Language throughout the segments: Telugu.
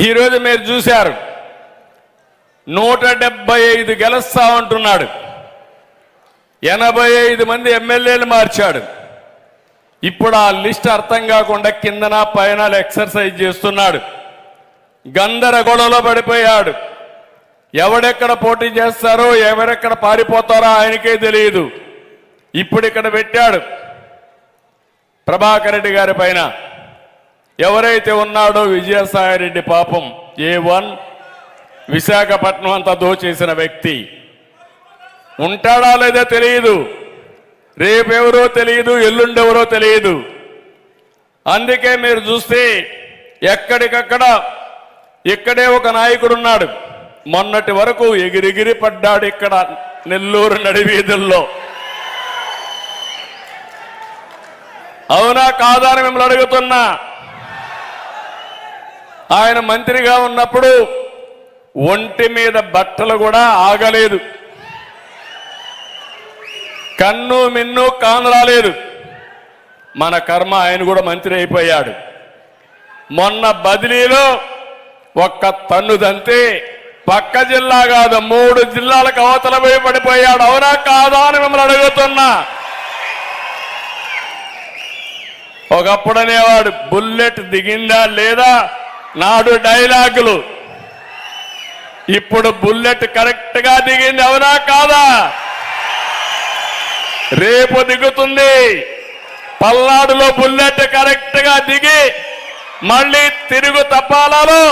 ఈరోజు మీరు చూశారు 175 గెలుస్తా ఉంటున్నాడు. 85 మంది ఎమ్మెల్యేలు మార్చాడు. ఇప్పుడు ఆ లిస్ట్ అర్థం కాకుండా కిందన పైన ఎక్సర్సైజ్ చేస్తున్నాడు. గందరగోళంలో పడిపోయాడు. ఎవడెక్కడ పోటీ చేస్తారో ఎవరెక్కడ పారిపోతారో ఆయనకే తెలియదు. ఇప్పుడు ఇక్కడ పెట్టాడు ప్రభాకర్ రెడ్డి గారి పైన ఎవరైతే ఉన్నాడో విజయసాయిరెడ్డి పాపం A1 విశాఖపట్నం అంతా దోచేసిన వ్యక్తి ఉంటాడా లేదో తెలియదు. రేపెవరో తెలియదు, ఎల్లుండెవరో తెలియదు. అందుకే మీరు చూస్తే ఎక్కడికక్కడ ఇక్కడే ఒక నాయకుడు ఉన్నాడు. మొన్నటి వరకు ఎగిరిగిరి పడ్డాడు ఇక్కడ నెల్లూరు నడివీధుల్లో. అవునా కాదా అని మిమ్మల్ని అడుగుతున్నా. ఆయన మంత్రిగా ఉన్నప్పుడు ఒంటి మీద బట్టలు కూడా ఆగలేదు, కన్ను మిన్ను కానరాలేదు. మన కర్మ ఆయన కూడా మంత్రి అయిపోయాడు. మొన్న బదిలీలో ఒక్క తన్నుదంతే పక్క జిల్లా కాదు 3 జిల్లాలకు అవతల పోయి పడిపోయాడు. అవునా కాదా అని మిమ్మల్ని అడుగుతున్నా. ఒకప్పుడు అనేవాడు బుల్లెట్ దిగిందా లేదా నాడు డైలాగులు. ఇప్పుడు బుల్లెట్ కరెక్ట్ గా దిగింది. అవునా కాదా? రేపు దిగుతుంది. పల్నాడులో బుల్లెట్ కరెక్ట్ గా దిగి మళ్ళీ తిరుగు తపాలలో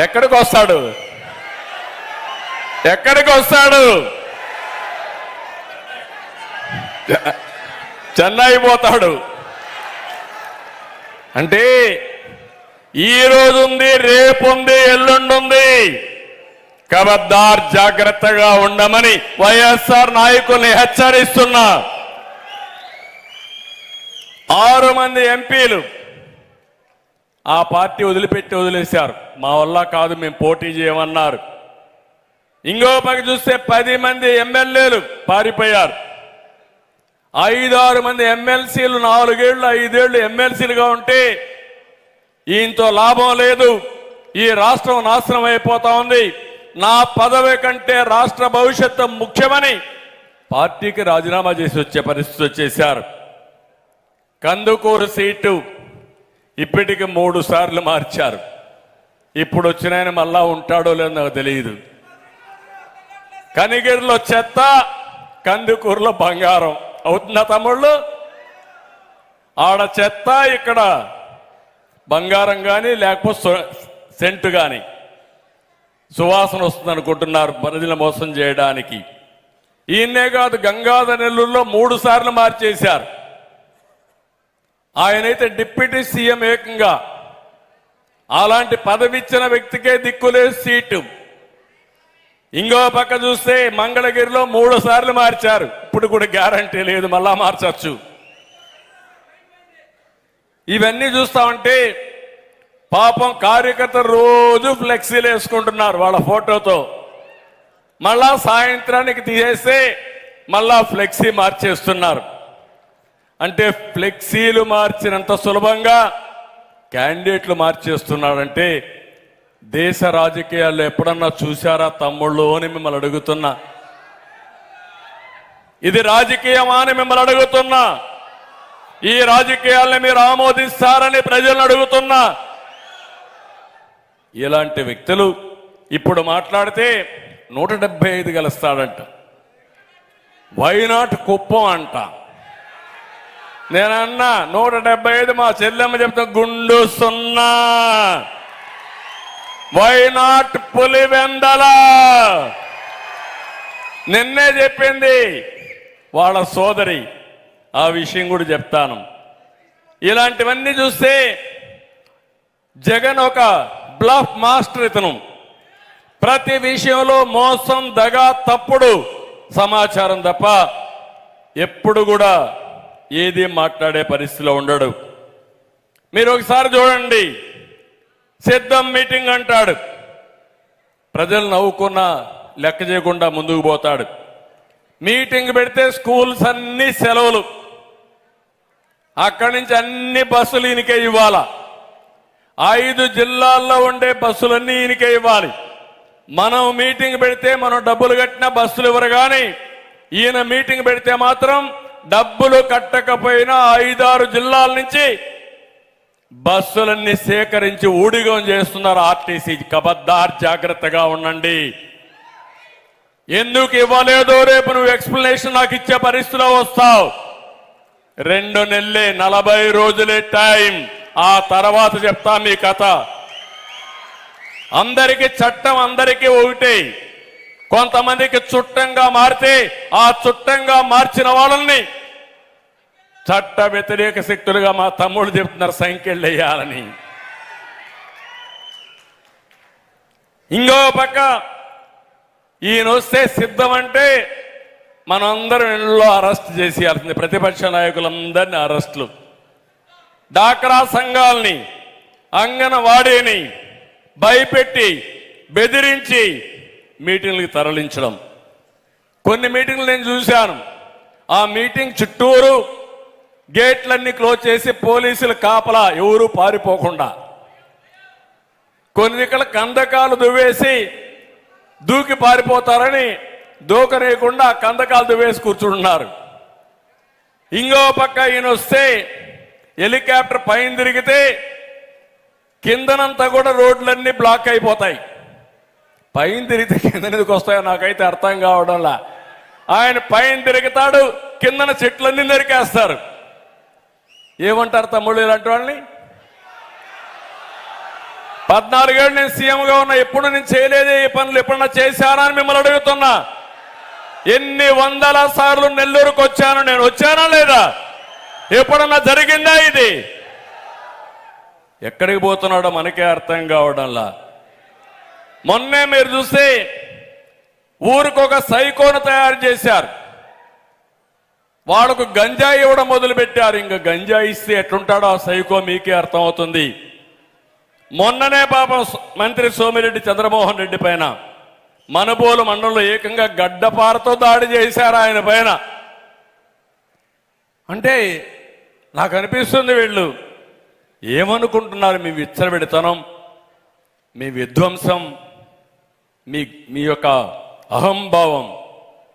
ఎక్కడికి వస్తాడు? ఎక్కడికి వస్తాడు? చెన్నై పోతాడు. అంటే ఈ రోజు ఉంది, రేపు ఉంది, ఎల్లుండుంది. కబద్దార్ జాగ్రత్తగా ఉండమని వైఎస్ఆర్ నాయకుల్ని హెచ్చరిస్తున్నా. 6 మంది ఎంపీలు ఆ పార్టీ వదిలేశారు. మా వల్ల కాదు, మేము పోటీ చేయమన్నారు. ఇంకో పక్క చూస్తే 10 మంది ఎమ్మెల్యేలు పారిపోయారు. 5-6 మంది ఎమ్మెల్సీలు 4 ఏళ్ళు 5 ఏళ్ళు ఎమ్మెల్సీలుగా ఉంటే ఈయనతో లాభం లేదు, ఈ రాష్ట్రం నాశనం అయిపోతా ఉంది, నా పదవి కంటే రాష్ట్ర భవిష్యత్తు ముఖ్యమని పార్టీకి రాజీనామా చేసి వచ్చే పరిస్థితి వచ్చేశారు. కందుకూరు సీటు ఇప్పటికి 3 సార్లు మార్చారు. ఇప్పుడు వచ్చిన ఆయన మళ్ళా ఉంటాడో లేదో నాకు తెలియదు. కనిగిరిలో చెత్త, కందుకూరులో బంగారం అవుతుందా తమ్ముళ్ళు? ఆడ చెత్త, ఇక్కడ బంగారం కానీ లేకపోతే సెంటు కానీ సువాసన వస్తుంది అనుకుంటున్నారు ప్రజలు మోసం చేయడానికి. ఈయన్నే కాదు, గంగాధర్ నెల్లూరులో 3 సార్లు మార్చేశారు. ఆయనైతే డిప్యూటీ సీఎం ఏకంగా. అలాంటి పదవి ఇచ్చిన వ్యక్తికే దిక్కులేదు సీటు. ఇంకో పక్క చూస్తే మంగళగిరిలో 3 సార్లు మార్చారు. ఇప్పుడు కూడా గ్యారంటీ లేదు, మళ్ళా మార్చచ్చు. ఇవన్నీ చూస్తా ఉంటే పాపం కార్యకర్తలు రోజు ఫ్లెక్సీలు వేసుకుంటున్నారు వాళ్ళ ఫోటోతో. మళ్ళా సాయంత్రానికి తీసేస్తే మళ్ళా ఫ్లెక్సీ మార్చేస్తున్నారు. అంటే ఫ్లెక్సీలు మార్చినంత సులభంగా క్యాండిడేట్లు మార్చేస్తున్నారంటే దేశ రాజకీయాల్లో ఎప్పుడన్నా చూశారా తమ్ముళ్ళు అని మిమ్మల్ని అడుగుతున్నా. ఇది రాజకీయమా అని మిమ్మల్ని అడుగుతున్నా. ఈ రాజకీయాల్ని మీరు ఆమోదిస్తారని ప్రజలను అడుగుతున్నా. ఇలాంటి వ్యక్తులు ఇప్పుడు మాట్లాడితే 175 గెలుస్తాడంట. వైనాట్ కుప్పం అంట. నేనన్నా 175, మా చెల్లెమ్మ చెప్తా గుండు 0. వైనాట్ పులివెందల. నిన్నే చెప్పింది వాళ్ళ సోదరి. ఆ విషయం కూడా చెప్తాను. ఇలాంటివన్నీ చూస్తే జగన్ ఒక బ్లఫ్ మాస్టర్. ఇతను ప్రతి విషయంలో మోసం, దగా, తప్పుడు సమాచారం తప్ప ఎప్పుడు కూడా ఏది మాట్లాడే పరిస్థితిలో ఉండడు. మీరు ఒకసారి చూడండి, సిద్ధం మీటింగ్ అంటాడు, ప్రజలు నవ్వుకున్న లెక్క చేయకుండా ముందుకు పోతాడు. మీటింగ్ పెడితే స్కూల్స్ అన్ని సెలవులు, అక్కడి నుంచి అన్ని బస్సులు ఈయనకే ఇవ్వాలా. 5 జిల్లాల్లో ఉండే బస్సులన్నీ ఈయనకే ఇవ్వాలి. మనం మీటింగ్ పెడితే మనం డబ్బులు కట్టిన బస్సులు ఇవ్వరు, కానీ ఈయన మీటింగ్ పెడితే మాత్రం డబ్బులు కట్టకపోయినా 5-6 జిల్లాల నుంచి బస్సులన్నీ సేకరించి ఊడిగం చేస్తున్నారు ఆర్టీసీ. కబద్దార్, జాగ్రత్తగా ఉండండి. ఎందుకు ఇవ్వలేదో రేపు నువ్వు ఎక్స్ప్లెనేషన్ నాకు ఇచ్చే పరిస్థితిలో వస్తావు. 2 నెలలే, 40 రోజులే టైం. ఆ తర్వాత చెప్తా మీ కథ. అందరికీ చట్టం అందరికీ ఒకటే. కొంతమందికి చుట్టంగా మారితే ఆ చుట్టంగా మార్చిన వాళ్ళని చట్ట వ్యతిరేక శక్తులుగా మా తమ్ముళ్ళు చెప్తున్నారు సంఖ్యలు వేయాలని. ఇంకో పక్క ఈయన వస్తే సిద్ధం అంటే మనందరం ఇళ్ళలో అరెస్ట్ చేసేయాల్సింది. ప్రతిపక్ష నాయకులందరినీ అరెస్టులు, డాక్రా సంఘాలని, అంగన్వాడీని భయపెట్టి బెదిరించి మీటింగ్లకు తరలించడం. కొన్ని మీటింగ్లు నేను చూశాను. ఆ మీటింగ్ చుట్టూరు గేట్లన్నీ క్లోజ్ చేసి పోలీసులు కాపలా, ఎవరు పారిపోకుండా. కొన్ని ఇక్కడ కందకాలు దువ్వేసి దూకి పారిపోతారని దూకనేయకుండా కందకాలు దువ్వేసి కూర్చుంటున్నారు. ఇంకో పక్క ఈయన వస్తే హెలికాప్టర్ పైన తిరిగితే కిందనంతా కూడా రోడ్లన్నీ బ్లాక్ అయిపోతాయి. పైన తిరిగితే కింద ఎందుకు వస్తాయో నాకైతే అర్థం కావడంలా. ఆయన పైన తిరుగుతాడు, కిందన చెట్లన్నీ నరికేస్తారు. ఏమంటారు తమ్ముళ్ళు ఇలాంటి వాళ్ళని? 14 ఏళ్ళు నేను సీఎంగా ఉన్నా, ఎప్పుడు నేను చేయలేదే ఈ పనులు, ఎప్పుడన్నా చేశానా అని మిమ్మల్ని అడుగుతున్నా. ఎన్ని వందల సార్లు నెల్లూరుకు వచ్చాను, నేను వచ్చానా లేదా? ఎప్పుడన్నా జరిగిందా ఇది? ఎక్కడికి పోతున్నాడో మనకే అర్థం కావడంలా. మొన్నే మీరు చూస్తే ఊరికొక సైకోను తయారు చేశారు. వాళ్ళకు గంజాయి ఇవ్వడం మొదలు పెట్టారు. ఇంకా గంజాయి ఇస్తే ఎట్లుంటాడో ఆ సైకో మీకే అర్థమవుతుంది. మొన్ననే పాపం మంత్రి సోమిరెడ్డి చంద్రమోహన్ రెడ్డి పైన మనుబోలు మండలంలో ఏకంగా గడ్డపారతో దాడి చేశారు ఆయన పైన. అంటే నాకు అనిపిస్తుంది వీళ్ళు ఏమనుకుంటున్నారు? మీ విచ్చలబెడితనం, మీ విధ్వంసం, మీ యొక్క అహంభావం.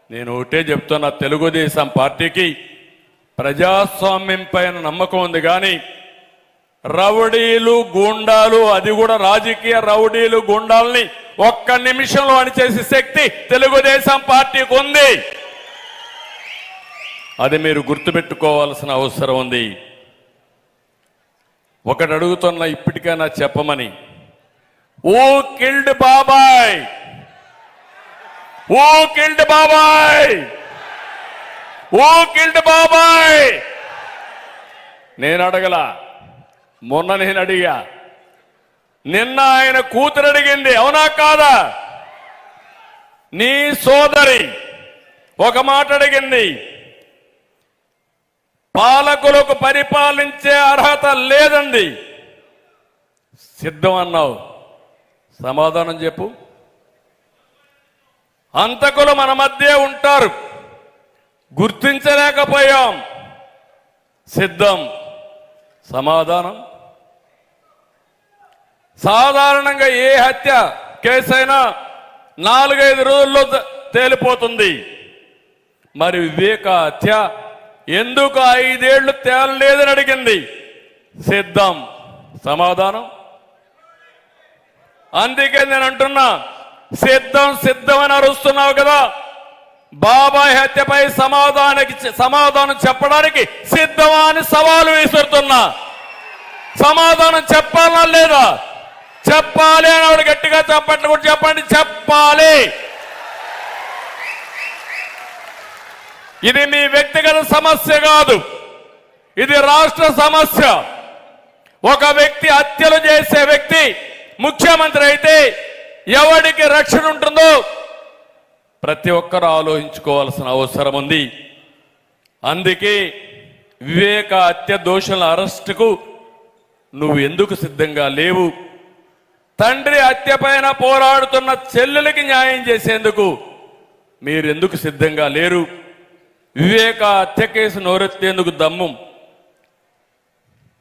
నేను ఒకటే చెప్తున్నా, తెలుగుదేశం పార్టీకి ప్రజాస్వామ్యం పైన నమ్మకం ఉంది, కానీ రౌడీలు గూండాలు, అది కూడా రాజకీయ రౌడీలు గూండాలని ఒక్క నిమిషంలో అణిచేసే శక్తి తెలుగుదేశం పార్టీకి ఉంది. అది మీరు గుర్తుపెట్టుకోవాల్సిన అవసరం ఉంది. ఒకటి అడుగుతున్నా, ఇప్పటికైనా చెప్పమని. ఓ కిల్డ్ బాబాయ్, ఓ కిల్డ్ బాబాయ్, ఓ కిల్డ్ బాబాయ్. నేను అడగల, మొన్న నేను అడిగా. నిన్న ఆయన కూతురు అడిగింది, అవునా కాదా? నీ సోదరి ఒక మాట అడిగింది, పాలకులకు పరిపాలించే అర్హత లేదండి. సిద్ధం అన్నావు, సమాధానం చెప్పు. హంతకులు మన మధ్య ఉంటారు, గుర్తించలేకపోయాం. సిద్ధం, సమాధానం. సాధారణంగా ఏ హత్య కేసైనా 4-5 రోజుల్లో తేలిపోతుంది. మరి వివేక హత్య ఎందుకు 5 ఏళ్లు తేలలేదని అడిగింది. సిద్ధం, సమాధానం. అందుకే నేను అంటున్నా, సిద్ధం సిద్ధం అని అరుస్తున్నావు కదా, బాబాయ్ హత్యపై సమాధానం చెప్పడానికి సిద్ధమా అని సవాలు విసురుతున్నా. సమాధానం చెప్పాలా లేదా? చెప్పాలి అని ఆవిడ గట్టిగా చెప్పట్లు కూడా చెప్పండి, చెప్పాలి. ఇది మీ వ్యక్తిగత సమస్య కాదు, ఇది రాష్ట్ర సమస్య. ఒక వ్యక్తి హత్యలు చేసే వ్యక్తి ముఖ్యమంత్రి అయితే ఎవరికి రక్షణ ఉంటుందో ప్రతి ఒక్కరూ ఆలోచించుకోవాల్సిన అవసరం ఉంది. అందుకే వివేక హత్య దోషుల అరెస్టుకు నువ్వు ఎందుకు సిద్ధంగా లేవు? తండ్రి హత్య పైన పోరాడుతున్న చెల్లెలకి న్యాయం చేసేందుకు మీరెందుకు సిద్ధంగా లేరు? వివేక హత్య కేసు నోరెత్తేందుకు దమ్ము,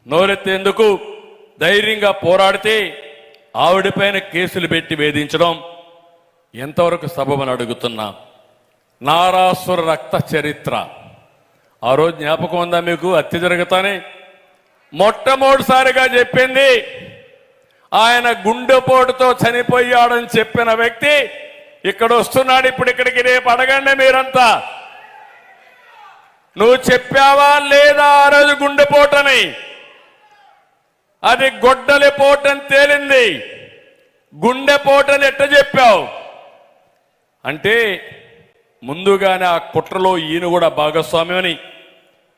నోరెత్తేందుకు ధైర్యంగా పోరాడితే ఆవిడపైన కేసులు పెట్టి వేధించడం ఎంతవరకు సబబని అడుగుతున్నా. నారాసుర రక్త చరిత్ర ఆ రోజు జ్ఞాపకం ఉందా మీకు? హత్య జరుగుతానే మొట్టమొదటిసారిగా చెప్పింది ఆయన గుండెపోటుతో చనిపోయాడని చెప్పిన వ్యక్తి ఇక్కడ వస్తున్నాడు. ఇప్పుడు ఇక్కడికి రేపు అడగండి మీరంతా, నువ్వు చెప్పావా లేదా ఆ రోజు గుండెపోటని? అది గొడ్డలి పోటని తేలింది. గుండెపోటని ఎట్ట చెప్పావు అంటే ముందుగానే ఆ కుట్రలో ఈయన కూడా భాగస్వామ్యమని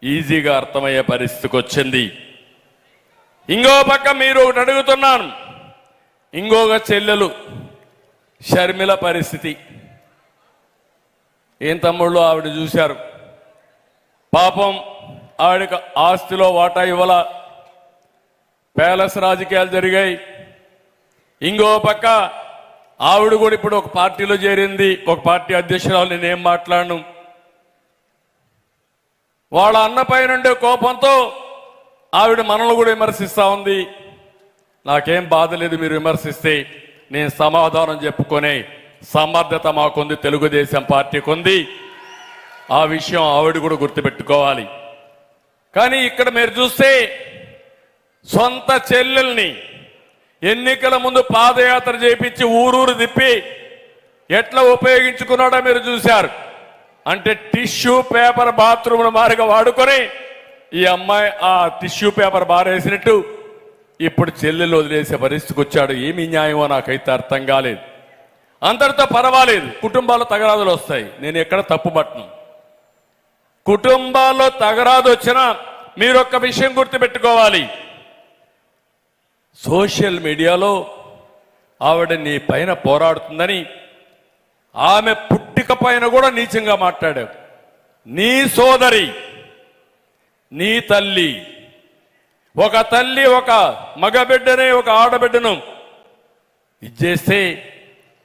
ఈజీగా అర్థమయ్యే పరిస్థితికి వచ్చింది. ఇంకో పక్క మీరు ఒకటి అడుగుతున్నాను, ఇంకొక చెల్లెలు షర్మిల పరిస్థితి ఏం తమ్ముళ్ళు? ఆవిడ చూశారు, పాపం ఆవిడకి ఆస్తిలో వాటా ఇవ్వాల, ప్యాలెస్ రాజకీయాలు జరిగాయి. ఇంకో పక్క ఆవిడ కూడా ఇప్పుడు ఒక పార్టీలో చేరింది, ఒక పార్టీ అధ్యక్షురాలు. నేనేం మాట్లాడను. వాళ్ళ అన్నపై నుండే కోపంతో ఆవిడ మనల్ని కూడా విమర్శిస్తూ ఉంది. నాకేం బాధ లేదు, మీరు విమర్శిస్తే నేను సమాధానం చెప్పుకునే సమర్థత మాకుంది, తెలుగుదేశం పార్టీకి ఉంది. ఆ విషయం ఆవిడ కూడా గుర్తుపెట్టుకోవాలి. కానీ ఇక్కడ మీరు చూస్తే సొంత చెల్లెల్ని ఎన్నికల ముందు పాదయాత్ర చేపించి ఊరూరు తిప్పి ఎట్లా ఉపయోగించుకున్నాడో మీరు చూశారు. అంటే టిష్యూ పేపర్ బాత్రూమ్ల మారిగా వాడుకొని ఈ అమ్మాయి ఆ టిష్యూ పేపర్ బారేసినట్టు ఇప్పుడు చెల్లెలు వదిలేసే పరిస్థితికి వచ్చాడు. ఏమి న్యాయమో నాకైతే అర్థం కాలేదు. అందరితో పర్వాలేదు, కుటుంబాల్లో తగరాదులు వస్తాయి, నేను ఎక్కడ తప్పుపట్టను. కుటుంబాల్లో తగరాదు వచ్చినా మీరు ఒక్క విషయం గుర్తుపెట్టుకోవాలి, సోషల్ మీడియాలో ఆవిడ నీ పైన పోరాడుతుందని ఆమె పుట్టిక పైన కూడా నీచంగా మాట్లాడావు. నీ సోదరి, నీ తల్లి, ఒక తల్లి ఒక మగబిడ్డనే ఒక ఆడబిడ్డను ఇచ్చేస్తే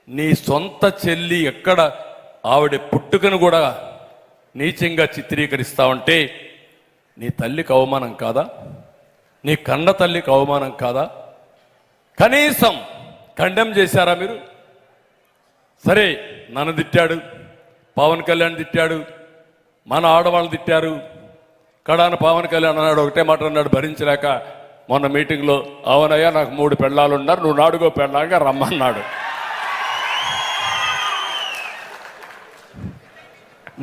నీ సొంత చెల్లి ఎక్కడ ఆవిడ పుట్టుకను కూడా నీచంగా చిత్రీకరిస్తా ఉంటే నీ తల్లికి అవమానం కాదా? నీ కన్న తల్లికి అవమానం కాదా? కనీసం ఖండం చేశారా మీరు? సరే, నన్ను తిట్టాడు, పవన్ కళ్యాణ్ తిట్టాడు, మన ఆడవాళ్ళు తిట్టారు. కడాన పవన్ కళ్యాణ్ అన్నాడు, ఒకటే మాట అన్నాడు భరించలేక మొన్న మీటింగ్లో, అవునయ్యా నాకు 3 పెళ్ళాలు ఉన్నారు, నువ్వు 4వ పెళ్ళాగా రమ్మన్నాడు.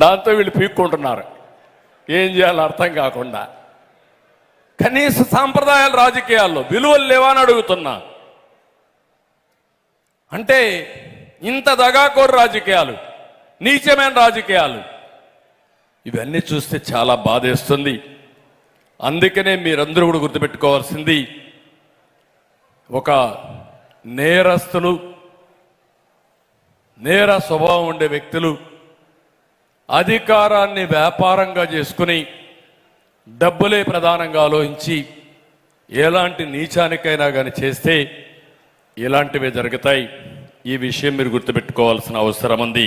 దాంతో వీళ్ళు పీక్కుంటున్నారు, ఏం చేయాలో అర్థం కాకుండా. కనీస సాంప్రదాయాలు రాజకీయాల్లో విలువలు లేవా అని అడుగుతున్నా. అంటే ఇంత దగాకోరు రాజకీయాలు, నీచమైన రాజకీయాలు, ఇవన్నీ చూస్తే చాలా బాధేస్తుంది. అందుకనే మీరందరూ కూడా గుర్తుపెట్టుకోవాల్సింది, ఒక నేరస్తులు, నేర స్వభావం ఉండే వ్యక్తులు అధికారాన్ని వ్యాపారంగా చేసుకుని డబ్బులే ప్రధానంగా ఆలోచించి ఎలాంటి నీచానికైనా కానీ చేస్తే ఇలాంటివే జరుగుతాయి. ఈ విషయం మీరు గుర్తుపెట్టుకోవాల్సిన అవసరం ఉంది.